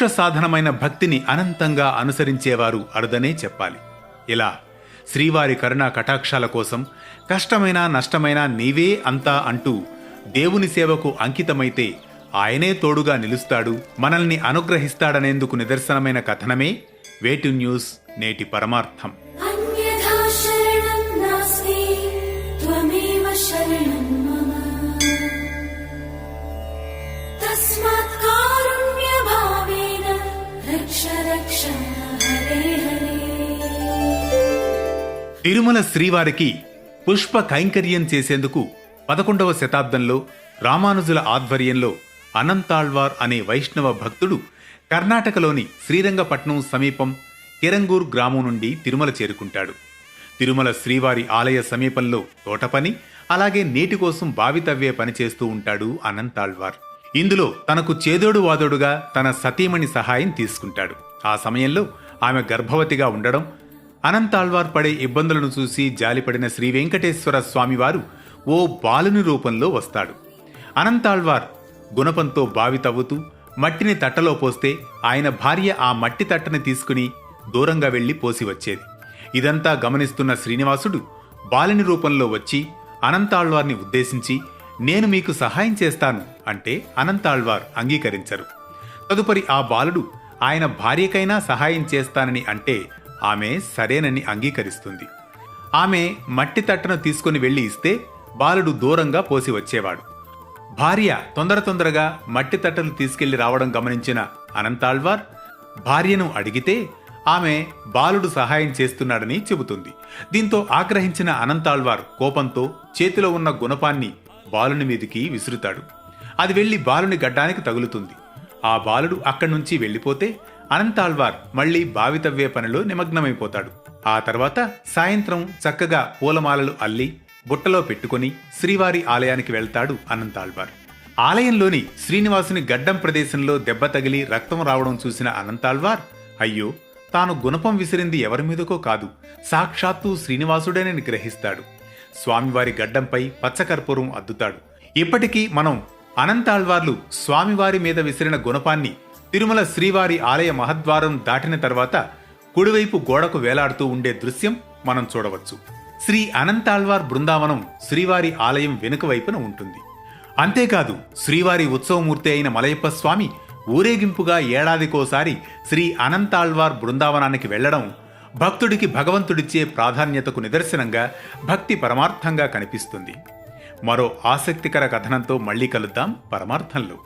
మోక్ష సాధనమైన భక్తిని అనంతంగా అనుసరించేవారు అరుదనే చెప్పాలి. ఇలా శ్రీవారి కరుణా కటాక్షాల కోసం కష్టమైనా నష్టమైనా నీవే అంతా అంటూ దేవుని సేవకు అంకితమైతే ఆయనే తోడుగా నిలుస్తాడు, మనల్ని అనుగ్రహిస్తాడనేందుకు నిదర్శనమైన కథనమే వేటు న్యూస్ నేటి పరమార్థం. తిరుమల శ్రీవారికి పుష్ప కైంకర్యం చేసేందుకు 11వ శతాబ్దంలో రామానుజుల ఆధ్వర్యంలో అనంతాళ్వార్ అనే వైష్ణవ భక్తుడు కర్ణాటకలోని శ్రీరంగపట్నం సమీపం కిరంగూర్ గ్రామం నుండి తిరుమల చేరుకుంటాడు. తిరుమల శ్రీవారి ఆలయ సమీపంలో తోటపని, అలాగే నీటి కోసం బావి తవ్వే పని చేస్తూ ఉంటాడు అనంతాళ్వార్. ఇందులో తనకు చేదోడు వాదోడుగా తన సతీమణి సహాయం తీసుకుంటాడు. ఆ సమయంలో ఆమె గర్భవతిగా ఉండడం, అనంతాళ్వార్ పడే ఇబ్బందులను చూసి జాలిపడిన శ్రీ వెంకటేశ్వర స్వామివారు ఓ బాలుని రూపంలో వస్తాడు. అనంతాళ్వార్ గుణపంతో బావి తవ్వుతూ మట్టిని తట్టలో పోస్తే ఆయన భార్య ఆ మట్టి తట్టని తీసుకుని దూరంగా వెళ్లి పోసి వచ్చేది. ఇదంతా గమనిస్తున్న శ్రీనివాసుడు బాలుని రూపంలో వచ్చి అనంతాళ్వార్ని ఉద్దేశించి, నేను మీకు సహాయం చేస్తాను అంటే అనంతాళ్వార్ అంగీకరించరు. తదుపరి ఆ బాలుడు ఆయన భార్యకైనా సహాయం చేస్తానని అంటే ఆమె సరేనని అంగీకరిస్తుంది. ఆమె మట్టి తట్టను తీసుకుని వెళ్లి ఇస్తే బాలుడు దూరంగా పోసి వచ్చేవాడు. భార్య తొందరగా మట్టి తట్టలు తీసుకెళ్లి రావడం గమనించిన అనంతాళ్వార్ భార్యను అడిగితే ఆమె బాలుడు సహాయం చేస్తున్నాడని చెబుతుంది. దీంతో ఆగ్రహించిన అనంతాళ్వార్ కోపంతో చేతిలో ఉన్న గుణపాన్ని బాలుని మీదికి విసురుతాడు. అది వెళ్లి బాలుని గడ్డానికి తగులుతుంది. ఆ బాలుడు అక్కడి నుంచి వెళ్లిపోతే అనంతాళ్వార్ మళ్లీ బావి తవ్వే పనిలో నిమగ్నమైపోతాడు. ఆ తర్వాత సాయంత్రం చక్కగా పూలమాలలు అల్లి బుట్టలో పెట్టుకుని శ్రీవారి ఆలయానికి వెళ్తాడు అనంతాళ్వార్. ఆలయంలోని శ్రీనివాసుని గడ్డం ప్రదేశంలో దెబ్బ తగిలి రక్తం రావడం చూసిన అనంతాళ్వార్ అయ్యో, తాను గుణపం విసిరింది ఎవరి మీదకో కాదు, సాక్షాత్తు శ్రీనివాసుడేనని గ్రహిస్తాడు. స్వామివారి గడ్డంపై పచ్చకర్పూరం అద్దుతాడు. ఇప్పటికీ మనం అనంతాళ్వార్లు స్వామివారి మీద విసిరిన గుణపాన్ని తిరుమల శ్రీవారి ఆలయ మహద్వారం దాటిన తర్వాత కుడివైపు గోడకు వేలాడుతూ ఉండే దృశ్యం మనం చూడవచ్చు. శ్రీ అనంతాళ్వార్ బృందావనం శ్రీవారి ఆలయం వెనుక వైపున ఉంటుంది. అంతేకాదు, శ్రీవారి ఉత్సవమూర్తి అయిన మలయప్ప స్వామి ఊరేగింపుగా ఏడాదికోసారి శ్రీ అనంతాళ్వార్ బృందావనానికి వెళ్లడం భక్తుడికి భగవంతుడిచ్చే ప్రాధాన్యతకు నిదర్శనంగా, భక్తి పరమార్థంగా కనిపిస్తుంది. మరో ఆసక్తికర కథనంతో మళ్లీ కలుద్దాం పరమార్థంలో.